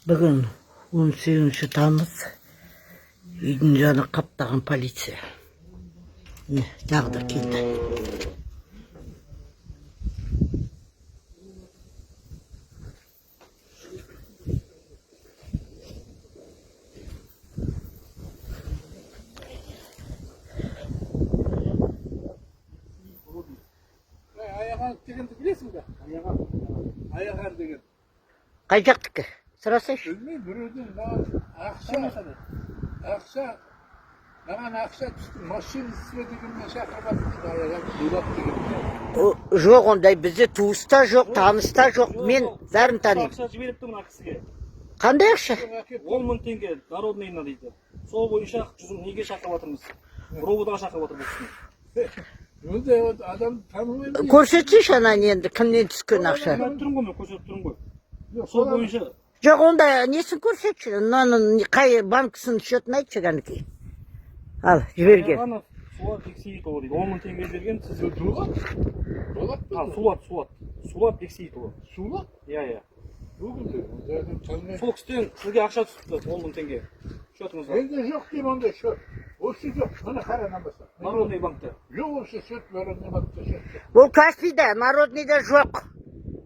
Bugün 18 Tamız үйдің жаны қаптаған полиция. Жағы да келді. Аяған дегенді білесің бе? Аяған деген. Қай жақтікі? Сұрасайшы. Білмеймін, біреуден маған ақша түсті, машина істе дегенмен шақырып дейді, аяған дулат деген. Жоқ, ондай бізде туыста жоқ, таныста жоқ. Мен бәрін танимын. Ақша жіберіпті мына кісіге. Қандай ақша? 10 мың теңге народныйына дейді. Сол бойынша жүзім неге шақырып жатырмыз? Роводан шақырып жатыр бұл кісіні. Ондай адам танымаймын. Көрсетсейші ананы енді кімнен түскен ақша. Мен тұрмын ғой, мен көрсетіп тұрмын ғой. Сол бойынша. Жоқ, онда несін көрсетші? Мынаның қай банкісінің счетін айтшы кәнекей. Ал, жіберген. Аяғанов Сулат Бексейітұлы дейді. 10 мың теңге берген сізге. Дулат? Сулат Бексейітұлы. Сулат? Иә. Танымаймын. Сол кісіден сізге ақша түсіпті 10 мың теңге. Счетыңызға. Менде жоқ деймін ондай счет. Осы жоқ, мына қаранамаса. Народный банкта. Жоқ осы счет, народный банкта счет. Бұл Каспийда, народныйда жоқ.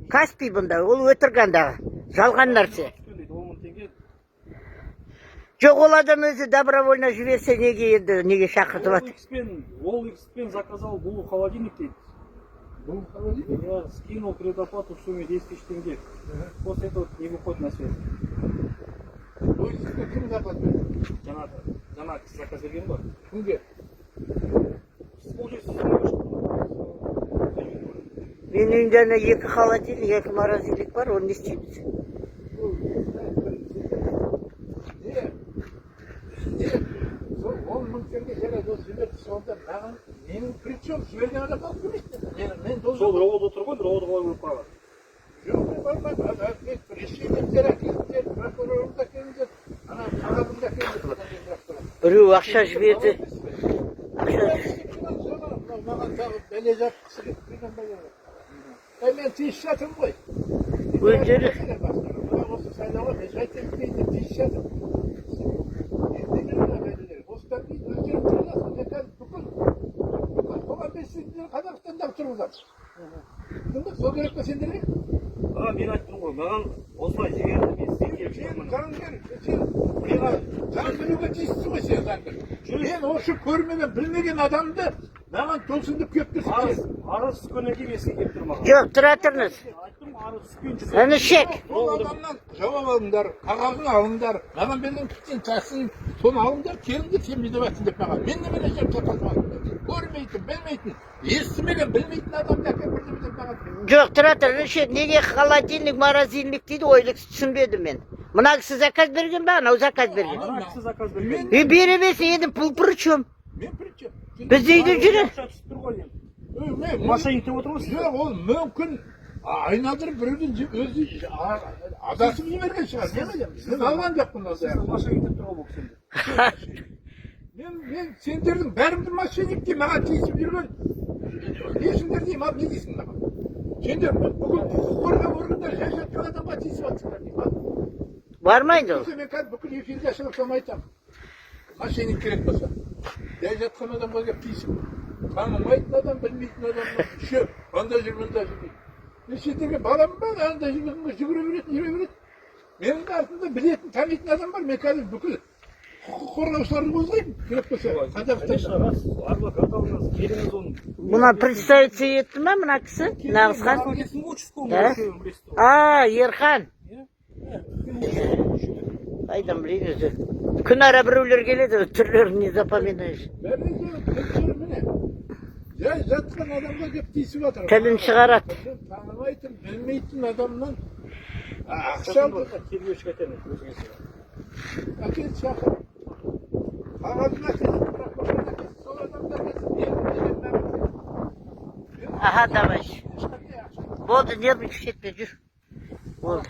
Каспий бұнда, ол өтіргендағы. Жалған нәрсе. 10 мың теңге. Жоқ, ол адам өзі добровольно жіберсе неге шақыртып жатыр? Ол X-пен заказал бұл холодильник дейді. Бұл холодильник? Я скинул предоплату в сумме 10 тысяч тенге. После этого не выходит на связь. Ой, сізге кім запад берді? Жаңа кісі заказ берген ба? Кімге? Мен үйінде екі холодильник, екі морозильник бар, оны не істейміз? Сол 10 мың теңге жарайды, ол жіберді, сонда маған менің причем жіберген адам алып келмейді. Сол ровода тұр ғой, ровода қалай көріп қалған? Жоқ, мен бармаймын. Мен решениемдер әкеліңдер, прокурорымды әкеліңдер, ана қағазымды әкеліңдер. Біреу ақша жіберді. Маған тағы бәле жатқысы келіп мен тиіс жатырмын ғой. Өздері. Осы сайлауға мен жайтелікпейді, тиіс жатырмын. Осыдан кейін өздері тұрғызасың, мен қазір бүкіл қоғам белсенділері Қазақстанда тұрғызамын. Сол керек пе сендерге? Мен айттым ғой, маған осылай жіберді, мен сізге Сен заң білуге тиіссің ғой, сен заң біл. Мен осы көрмеген, білмеген адамды маған толсындып кеп тұрсың. Арыз түскеннен кейін мен сізге кеп тұрмаған. Жоқ, тұра тұрыңыз. Айттым, арыз түскен Әні шек. Сол адамнан жауап алыңдар, қағазын алыңдар, маған берген кітін тасын, соны алыңдар, келіңдер, сен не деп деп маған. Мен немене жеп көрмейтін, білмейтін, естімеген, білмейтін адамды әкеп деп маған. Жоқ, тұра тұрыңыз шек. Неге холодильник, морозильник дейді, ойлық түсінбедім мен. Мына кісі заказ берген ба, анау заказ берген? Ана кісі заказ берген. Беремесе енді бұл причем? Мен причем? Біз үйде жүрі. Ақша түсіп тұр ғой енді. Машина деп отырмыз. Жоқ, ол мүмкін айналдырып біреуден өзі адасып жіберген шығар. Мен алған жоқпын ондай. Машина деп тұр ғой бұл кісі. Мен сендердің бәрімді мошенник деймін, маған тиісіп жүрген. Несіңдер деймін, ал не дейсің маған? Сендер бүкіл құқық қорғау органдары жай жатқан адамға тиісіп жатсыңдар деймін. Бармайды ол. Мен қазір бүкіл эфирде шығып соны айтамын. Мошенник керек болса. Жай жатқан адамға келіп тиісіп. Танымайтын адам, білмейтін адамға шөп, анда жүр, мында жүр. Мен сендерге балам ба, анда жүгіре береді. Менің артымда білетін, танитын адам бар. Мен қазір бүкіл құқық қорғаушыларды қозғаймын. Керек болса, Қазақстанда. Адвокат алыңыз, келіңіз оны. Бұна представиться етті ма, мұна кісі? Нағызхан? Ерхан. Айдан білейін өзі. Күн ара біреулер келеді, түрлерін не запоминаешь. Жай жатқан адамға кеп тиісіп жатыр. Тілін шығарады. Танымайтын, білмейтін адамнан ақша алды. Тергеуші қайтеміз, өзіңіз. Әкел шақыр. Қағазын әкел, сол адамдар келсін. Аха, давай. Болды, нервничать етпе, жүр. Болды.